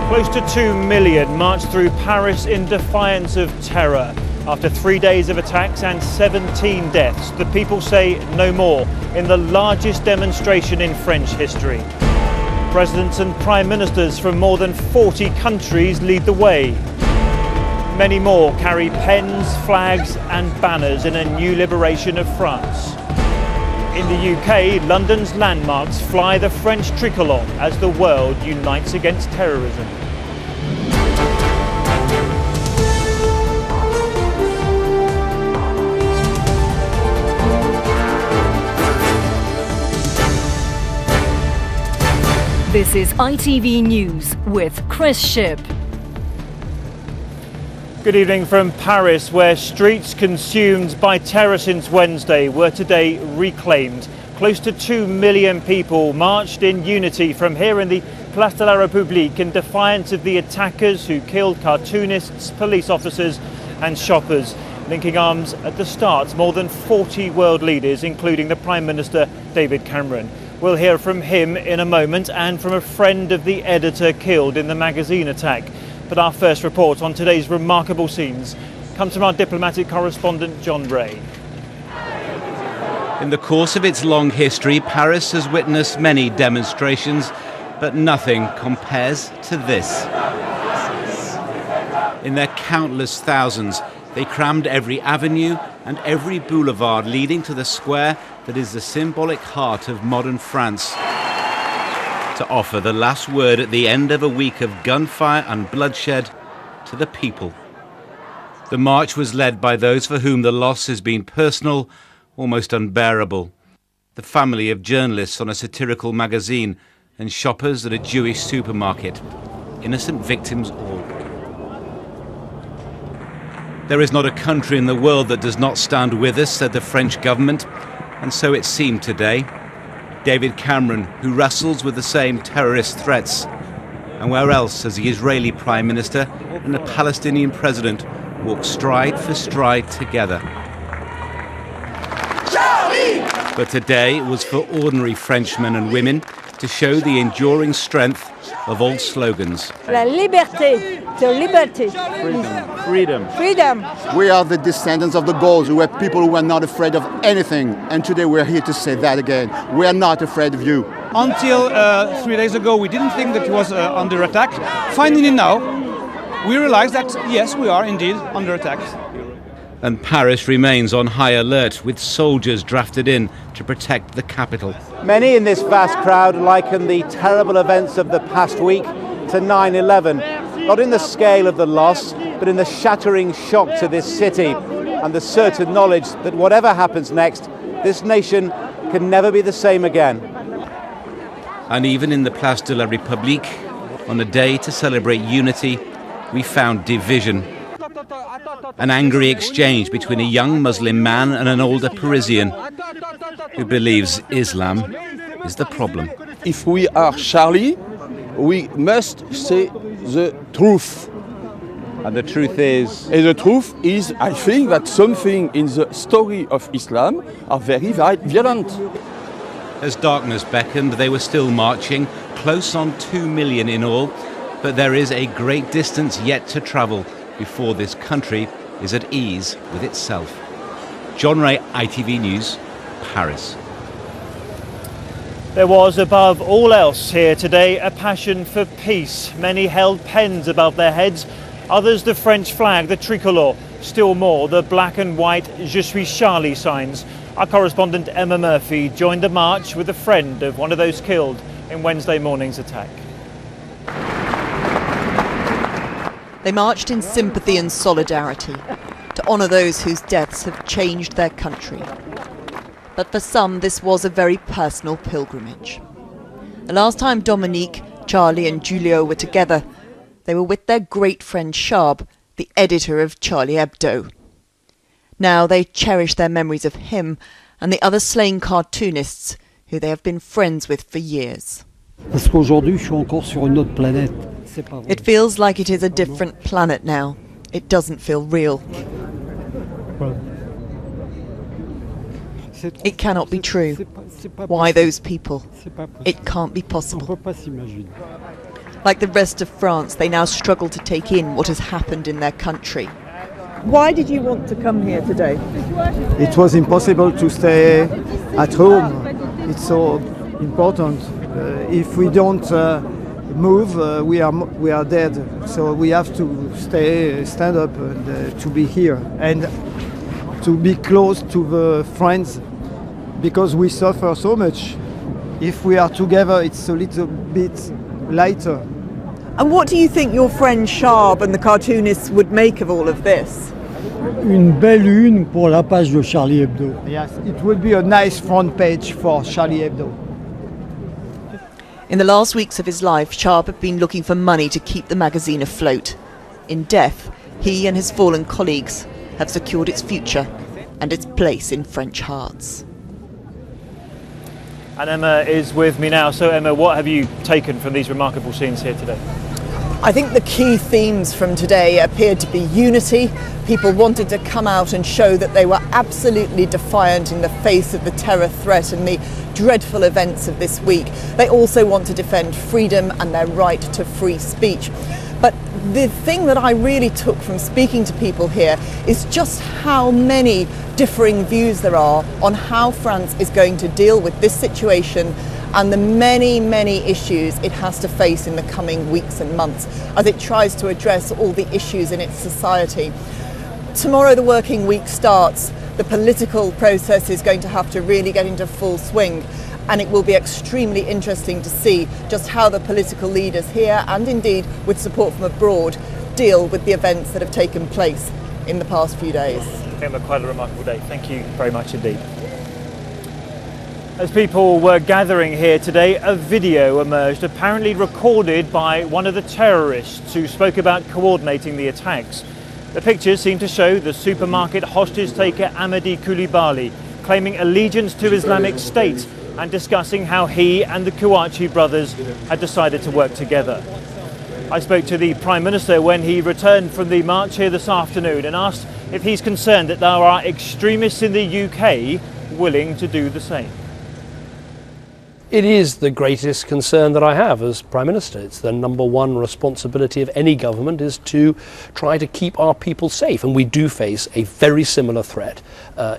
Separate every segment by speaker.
Speaker 1: Close to 2 million marched through Paris in defiance of terror. After 3 days of attacks and 17 deaths, the people say no more in the largest demonstration in French history. Presidents and prime ministers from more than 40 countries lead the way. Many more carry pens, flags and banners in a new liberation of France. In the UK, London's landmarks fly the French tricolour as the world unites against terrorism.
Speaker 2: This is ITV News with Chris Shipp.
Speaker 1: Good evening from Paris, where streets consumed by terror since Wednesday were today reclaimed. Close to 2 million people marched in unity from here in the Place de la République in defiance of the attackers who killed cartoonists, police officers and shoppers. Linking arms at the start, more than 40 world leaders, including the Prime Minister David Cameron. We'll hear from him in a moment and from a friend of the editor killed in the magazine attack. But our first report on today's remarkable scenes comes from our diplomatic correspondent John Ray.
Speaker 3: In the course of its long history, Paris has witnessed many demonstrations, but nothing compares to this. In their countless thousands, they crammed every avenue and every boulevard leading to the square that is the symbolic heart of modern France, to offer the last word at the end of a week of gunfire and bloodshed to the people. The march was led by those for whom the loss has been personal, almost unbearable. The family of journalists on a satirical magazine and shoppers at a Jewish supermarket. Innocent victims all. There is not a country in the world that does not stand with us, said the French government, and so it seemed today. David Cameron, who wrestles with the same terrorist threats. And where else has the Israeli Prime Minister and the Palestinian President walked stride for stride together? But today was for ordinary Frenchmen and women to show the enduring strength of old slogans.
Speaker 4: La liberté, the liberty.
Speaker 1: Freedom.
Speaker 4: Freedom.
Speaker 5: We are the descendants of the Gauls, who were people who were not afraid of anything. And today we're here to say that again. We are not afraid of you.
Speaker 6: Until 3 days ago, we didn't think that it was under attack. Finally now, we realize that, yes, we are indeed under attack.
Speaker 3: And Paris remains on high alert, with soldiers drafted in to protect the capital.
Speaker 7: Many in this vast crowd liken the terrible events of the past week to 9/11, not in the scale of the loss, but in the shattering shock to this city and the certain knowledge that whatever happens next, this nation can never be the same again.
Speaker 3: And even in the Place de la République, on a day to celebrate unity, we found division. An angry exchange between a young Muslim man and an older Parisian who believes Islam is the problem.
Speaker 8: If we are Charlie, we must say the truth.
Speaker 7: And the truth is...
Speaker 8: And the truth is, I think that something in the story of Islam are very violent.
Speaker 3: As darkness beckoned, they were still marching, close on 2 million in all, but there is a great distance yet to travel before this country is at ease with itself. John Ray, ITV News, Paris.
Speaker 1: There was, above all else here today, a passion for peace. Many held pens above their heads, others the French flag, the tricolour, still more the black and white Je suis Charlie signs. Our correspondent Emma Murphy joined the march with a friend of one of those killed in Wednesday morning's attack.
Speaker 9: They marched in sympathy and solidarity to honour those whose deaths have changed their country. But for some, this was a very personal pilgrimage. The last time Dominique, Charlie and Julio were together, they were with their great friend Sharb, the editor of Charlie Hebdo. Now they cherish their memories of him and the other slain cartoonists who they have been friends with for years. It feels like it is a different planet now. It doesn't feel real. It cannot be true. Why those people? It can't be possible. Like the rest of France, they now struggle to take in what has happened in their country.
Speaker 10: Why did you want to come here today?
Speaker 11: It was impossible to stay at home. It's so important. If we don't move, we are dead. So we have to stand up, and to be here and to be close to the friends, because we suffer so much. If we are together, it's a little bit lighter.
Speaker 10: And what do you think your friend Sharp and the cartoonists would make of all of this?
Speaker 11: Une belle une pour la page de Charlie Hebdo. Yes, it would be a nice front page for Charlie Hebdo.
Speaker 9: In the last weeks of his life, Sharp had been looking for money to keep the magazine afloat. In death, he and his fallen colleagues have secured its future and its place in French hearts.
Speaker 1: And Emma is with me now. So Emma, what have you taken from these remarkable scenes here today?
Speaker 10: I think the key themes from today appeared to be unity. People wanted to come out and show that they were absolutely defiant in the face of the terror threat and the dreadful events of this week. They also want to defend freedom and their right to free speech. But the thing that I really took from speaking to people here is just how many differing views there are on how France is going to deal with this situation and the many, many issues it has to face in the coming weeks and months as it tries to address all the issues in its society. Tomorrow the working week starts. The political process is going to have to really get into full swing, and it will be extremely interesting to see just how the political leaders here, and indeed with support from abroad, deal with the events that have taken place in the past few days.
Speaker 1: Emma, quite a remarkable day. Thank you very much indeed. As people were gathering here today, a video emerged, apparently recorded by one of the terrorists who spoke about coordinating the attacks. The pictures seem to show the supermarket hostage taker Amadi Koulibaly claiming allegiance to Islamic State and discussing how he and the Kouachi brothers had decided to work together. I spoke to the Prime Minister when he returned from the march here this afternoon and asked if he's concerned that there are extremists in the UK willing to do the same.
Speaker 12: It is the greatest concern that I have as Prime Minister. It's the number one responsibility of any government is to try to keep our people safe. And we do face a very similar threat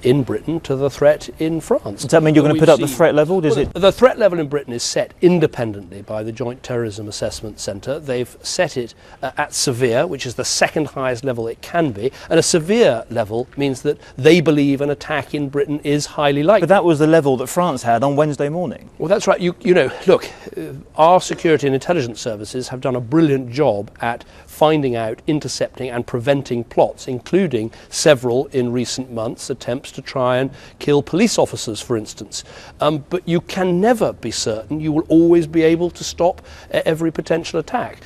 Speaker 12: in Britain to the threat in France.
Speaker 1: Does that mean you're going to put up the threat level?
Speaker 12: The threat level in Britain is set independently by the Joint Terrorism Assessment Centre. They've set it at severe, which is the second highest level it can be. And a severe level means that they believe an attack in Britain is highly likely.
Speaker 1: But that was the level that France had on Wednesday morning.
Speaker 12: Well, that's right. You know, look, our security and intelligence services have done a brilliant job at finding out, intercepting and preventing plots, including several in recent months, attempts to try and kill police officers, for instance. But you can never be certain. You will always be able to stop every potential attack.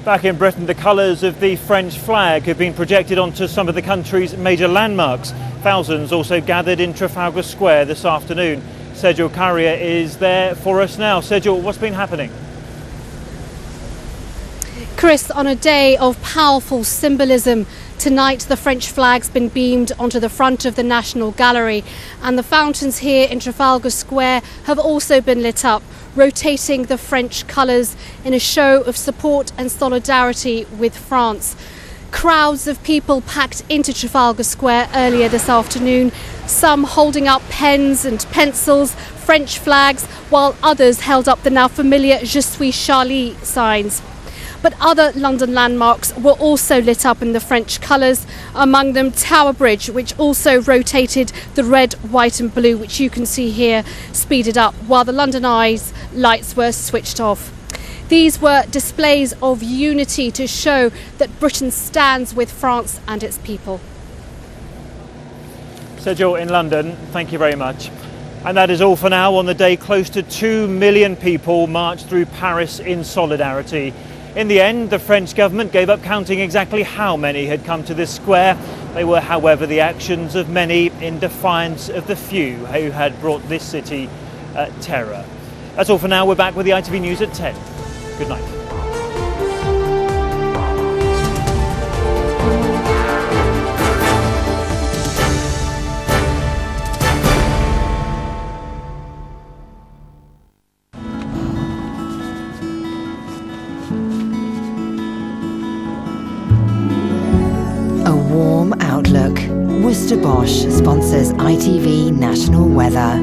Speaker 1: Back in Britain, the colours of the French flag have been projected onto some of the country's major landmarks. Thousands also gathered in Trafalgar Square this afternoon. Sejal Carrier is there for us now. Sejal, what's been happening?
Speaker 13: Chris, on a day of powerful symbolism, tonight the French flag's been beamed onto the front of the National Gallery, and the fountains here in Trafalgar Square have also been lit up, rotating the French colours in a show of support and solidarity with France. Crowds of people packed into Trafalgar Square earlier this afternoon, some holding up pens and pencils, French flags, while others held up the now familiar Je suis Charlie signs. But other London landmarks were also lit up in the French colours, among them Tower Bridge, which also rotated the red, white and blue, which you can see here speeded up, while the London Eye's lights were switched off. These were displays of unity to show that Britain stands with France and its people.
Speaker 1: Sejal in London, thank you very much. And that is all for now. On the day, close to 2 million people marched through Paris in solidarity. In the end, the French government gave up counting exactly how many had come to this square. They were, however, the actions of many in defiance of the few who had brought this city terror. That's all for now. We're back with the ITV News at 10. Good night.
Speaker 14: warm outlook. Worcester Bosch sponsors ITV National Weather.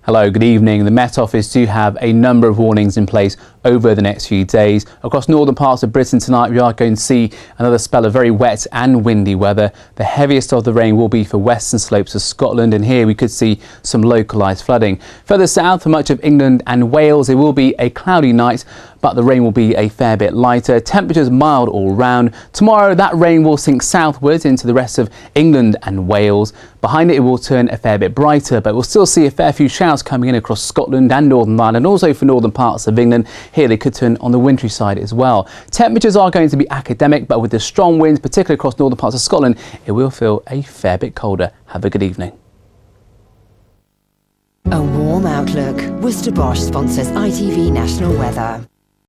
Speaker 15: Hello, good evening. The Met Office do have a number of warnings in place over the next few days. Across northern parts of Britain tonight, we are going to see another spell of very wet and windy weather. The heaviest of the rain will be for western slopes of Scotland, and here we could see some localised flooding. Further south for much of England and Wales, it will be a cloudy night, but the rain will be a fair bit lighter. Temperatures mild all round. Tomorrow, that rain will sink southwards into the rest of England and Wales. Behind it, it will turn a fair bit brighter, but we'll still see a fair few showers coming in across Scotland and Northern Ireland, also for northern parts of England. Here they could turn on the wintry side as well. Temperatures are going to be academic, but with the strong winds, particularly across northern parts of Scotland, it will feel a fair bit colder. Have a good evening.
Speaker 14: A warm outlook. Worcester Bosch sponsors ITV National Weather.